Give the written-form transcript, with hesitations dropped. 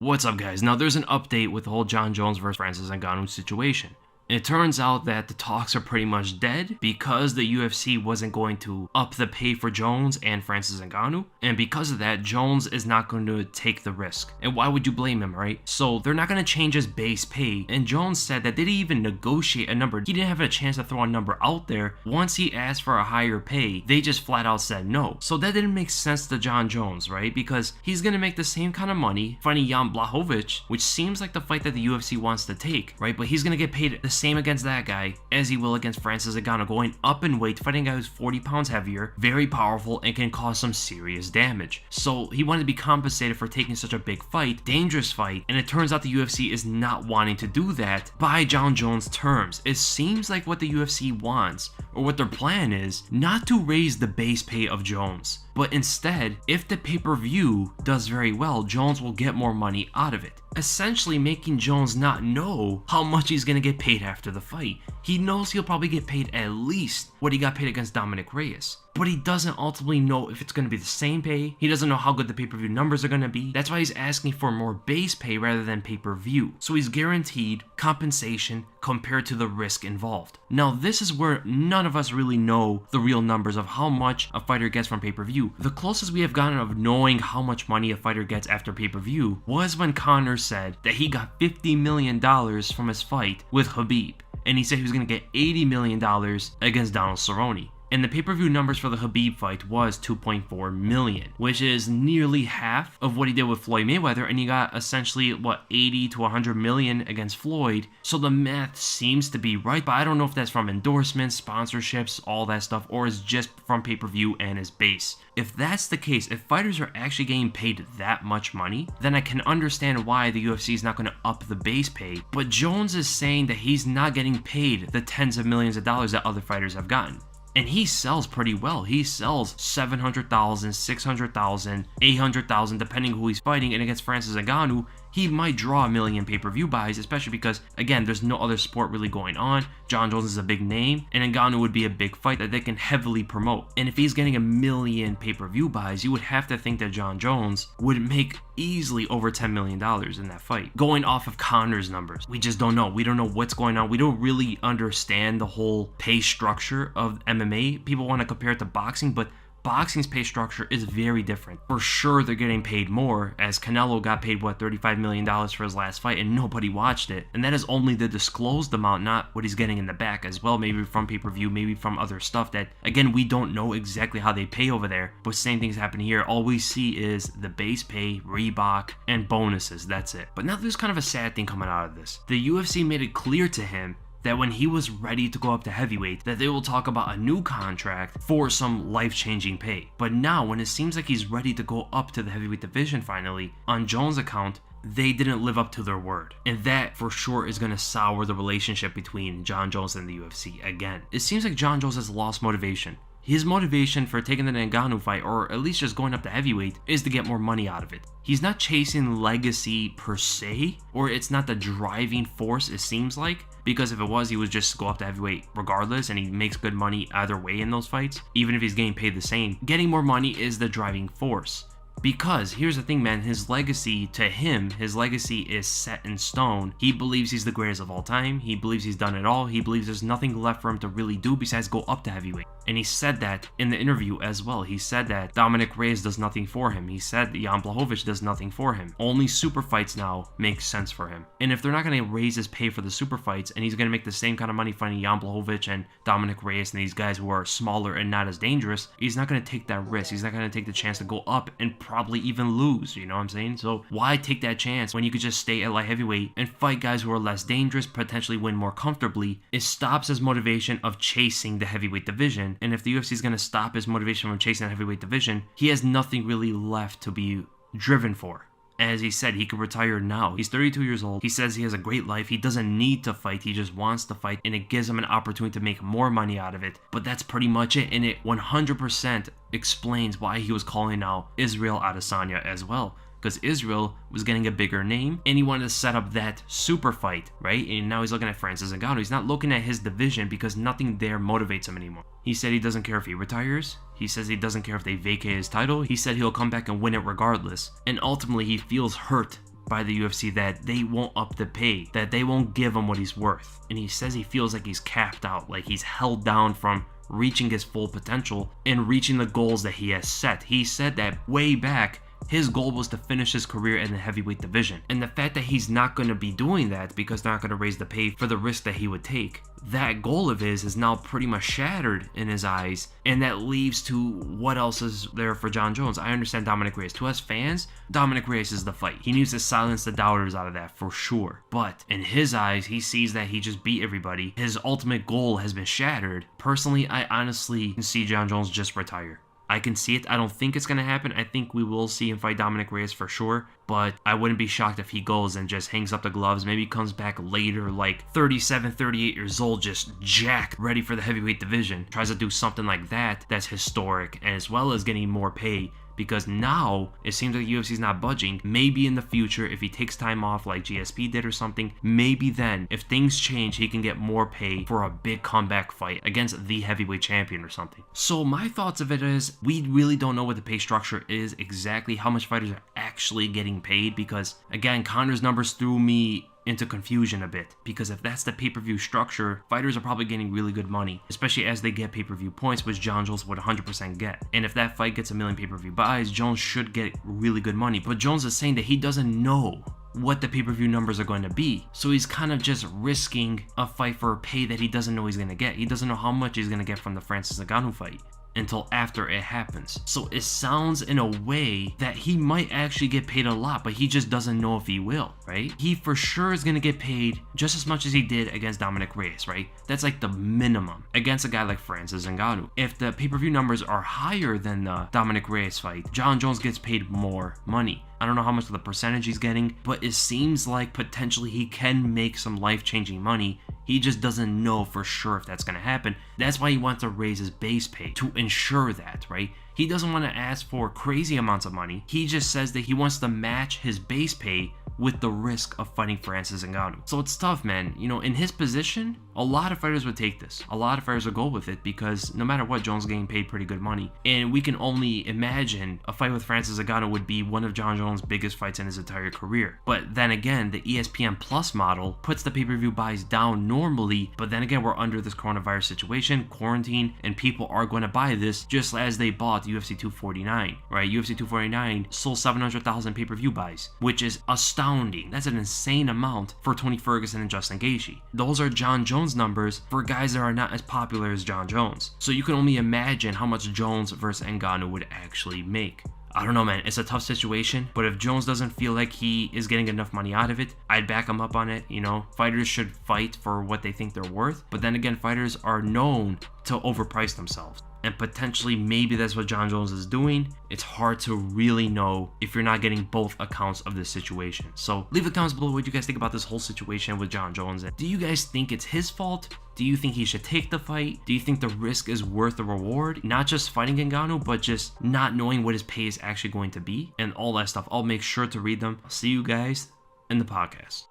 What's up, guys? Now, there's an update with the whole Jon Jones versus Francis Ngannou situation. It turns out that the talks are pretty much dead because the UFC wasn't going to up the pay for Jones and Francis Ngannou, and because of that, Jones is not going to take the risk. And why would you blame him, right? So they're not going to change his base pay, and Jones said that they didn't even negotiate a number. He didn't have a chance to throw a number out there. Once he asked for a higher pay, they just flat out said no. So that didn't make sense to Jon Jones, right? Because he's going to make the same kind of money fighting Jan Blachowicz, which seems like the fight that the UFC wants to take, right? But he's going to get paid the same against that guy as he will against Francis Ngannou, going up in weight, fighting a guy who's 40 pounds heavier, very powerful, and can cause some serious damage. So he wanted to be compensated for taking such a big fight, dangerous fight, and it turns out the UFC is not wanting to do that by Jon Jones' terms. It seems like what the UFC wants, or what their plan is, not to raise the base pay of Jones, but instead, if the pay-per-view does very well, Jones will get more money out of it, essentially making Jones not know how much he's going to get paid after the fight. He knows he'll probably get paid at least what he got paid against Dominic Reyes, but he doesn't ultimately know if it's going to be the same pay. He doesn't know how good the pay-per-view numbers are going to be. That's why he's asking for more base pay rather than pay-per-view. So he's guaranteed compensation compared to the risk involved. Now, this is where none of us really know the real numbers of how much a fighter gets from pay-per-view. The closest we have gotten of knowing how much money a fighter gets after pay-per-view was when Conor said that he got $50 million from his fight with Khabib, and he said he was going to get $80 million against Donald Cerrone. And the pay-per-view numbers for the Khabib fight was $2.4 million, which is nearly half of what he did with Floyd Mayweather, and he got essentially, what, 80 to 100 million against Floyd. So the math seems to be right, but I don't know if that's from endorsements, sponsorships, all that stuff, or is just from pay-per-view and his base. If that's the case, if fighters are actually getting paid that much money, then I can understand why the UFC is not going to up the base pay. But Jones is saying that he's not getting paid the tens of millions of dollars that other fighters have gotten. And he sells pretty well. He sells 700,000, 600,000, 800,000, depending who he's fighting. And against Francis Ngannou, he might draw 1 million pay-per-view buys, especially because, again, there's no other sport really going on. Jon Jones is a big name, and Ngannou would be a big fight that they can heavily promote. And if he's getting 1 million pay-per-view buys, you would have to think that Jon Jones would make easily over $10 million in that fight, going off of Conor's numbers. We just don't know. We don't know what's going on. We don't really understand the whole pay structure of MMA. People want to compare it to boxing, but boxing's pay structure is very different. For sure, they're getting paid more, as Canelo got paid, what, $35 million for his last fight, and nobody watched it. And that is only the disclosed amount, not what he's getting in the back as well, maybe from pay-per-view, maybe from other stuff that, again, we don't know exactly how they pay over there, but same things happen here. All we see is the base pay, Reebok, and bonuses. That's it. But now there's kind of a sad thing coming out of this. The UFC made it clear to him that when he was ready to go up to heavyweight, that they will talk about a new contract for some life-changing pay. But now, when it seems like he's ready to go up to the heavyweight division finally, on Jones' account, they didn't live up to their word. And that, for sure, is going to sour the relationship between Jon Jones and the UFC again. It seems like Jon Jones has lost motivation. His motivation for taking the Ngannou fight, or at least just going up to heavyweight, is to get more money out of it. He's not chasing legacy per se, or it's not the driving force it seems like, because if it was, he would just go up to heavyweight regardless, and he makes good money either way in those fights, even if he's getting paid the same. Getting more money is the driving force. Because here's the thing, man, his legacy is set in stone. He believes he's the greatest of all time. He believes he's done it all. He believes there's nothing left for him to really do besides go up to heavyweight. And he said that in the interview as well. He said that Dominic Reyes does nothing for him. He said that Jan Blachowicz does nothing for him. Only super fights now make sense for him. And if they're not going to raise his pay for the super fights, and he's going to make the same kind of money fighting Jan Blachowicz and Dominic Reyes and these guys who are smaller and not as dangerous, he's not going to take that risk. He's not going to take the chance to go up and probably even lose, you know what I'm saying? So why take that chance when you could just stay at light heavyweight and fight guys who are less dangerous, potentially win more comfortably? It stops his motivation of chasing the heavyweight division. And if the UFC is going to stop his motivation from chasing the heavyweight division, he has nothing really left to be driven for. As he said, he could retire now. He's 32 years old. He says he has a great life. He doesn't need to fight. He just wants to fight, and it gives him an opportunity to make more money out of it. But that's pretty much it, and it 100% explains why he was calling out Israel Adesanya as well. Because Israel was getting a bigger name, and he wanted to set up that super fight, right? And now he's looking at Francis Ngannou. He's not looking at his division because nothing there motivates him anymore. He said he doesn't care if he retires. He says he doesn't care if they vacate his title. He said he'll come back and win it regardless. And ultimately, he feels hurt by the UFC that they won't up the pay, that they won't give him what he's worth. And he says he feels like he's capped out, like he's held down from reaching his full potential and reaching the goals that he has set. He said that way back, his goal was to finish his career in the heavyweight division. And the fact that he's not going to be doing that because they're not going to raise the pay for the risk that he would take, that goal of his is now pretty much shattered in his eyes. And that leaves to what else is there for Jon Jones. I understand Dominic Reyes. To us fans, Dominic Reyes is the fight. He needs to silence the doubters out of that for sure. But in his eyes, he sees that he just beat everybody. His ultimate goal has been shattered. Personally, I honestly can see Jon Jones just retire. I can see it. I don't think it's going to happen. I think we will see him fight Dominic Reyes for sure, but I wouldn't be shocked if he goes and just hangs up the gloves, maybe comes back later, like 37, 38 years old, just jacked, ready for the heavyweight division, tries to do something like that that's historic, and as well as getting more pay. Because now, it seems like UFC's not budging. Maybe in the future, if he takes time off like GSP did or something, maybe then, if things change, he can get more pay for a big comeback fight against the heavyweight champion or something. So my thoughts of it is, we really don't know what the pay structure is exactly, how much fighters are actually getting paid, because again, Conor's numbers threw me into confusion a bit, because if that's the pay-per-view structure, fighters are probably getting really good money, especially as they get pay-per-view points, which Jon Jones would 100% get. And if that fight gets 1 million pay-per-view buys, Jones should get really good money. But Jones is saying that he doesn't know what the pay-per-view numbers are going to be, so he's kind of just risking a fight for a pay that he doesn't know he's going to get. He doesn't know how much he's going to get from the Francis Ngannou fight until after it happens. So it sounds in a way that he might actually get paid a lot, but he just doesn't know if he will, right? He for sure is going to get paid just as much as he did against Dominic Reyes, right? That's like the minimum against a guy like Francis Ngannou. If the pay-per-view numbers are higher than the Dominic Reyes fight, Jon Jones gets paid more money. I don't know how much of the percentage he's getting, but it seems like potentially he can make some life-changing money. He just doesn't know for sure if that's going to happen. That's why he wants to raise his base pay, to ensure that, right? He doesn't want to ask for crazy amounts of money. He just says that he wants to match his base pay with the risk of fighting Francis Ngannou. So it's tough, man. You know, in his position, a lot of fighters would take this. A lot of fighters would go with it because no matter what, Jones is getting paid pretty good money. And we can only imagine a fight with Francis Ngannou would be one of Jon Jones' biggest fights in his entire career. But then again, the ESPN Plus model puts the pay-per-view buys down normally, but then again, we're under this coronavirus situation, quarantine, and people are going to buy this just as they bought UFC 249, right? UFC 249 sold 700,000 pay-per-view buys, which is astounding. That's an insane amount for Tony Ferguson and Justin Gaethje. Those are Jon Jones numbers for guys that are not as popular as Jon Jones. So you can only imagine how much Jones versus Ngannou would actually make. I don't know, man. It's a tough situation, but if Jones doesn't feel like he is getting enough money out of it, I'd back him up on it. You know, fighters should fight for what they think they're worth, but then again, fighters are known to overprice themselves. And potentially maybe that's what Jon Jones is doing. It's hard to really know if you're not getting both accounts of this situation. So leave the comments below what you guys think about this whole situation with Jon Jones. Do you guys think it's his fault? Do you think he should take the fight? Do you think the risk is worth the reward? Not just fighting Ngannou, but just not knowing what his pay is actually going to be and all that stuff. I'll make sure to read them. I'll see you guys in the podcast.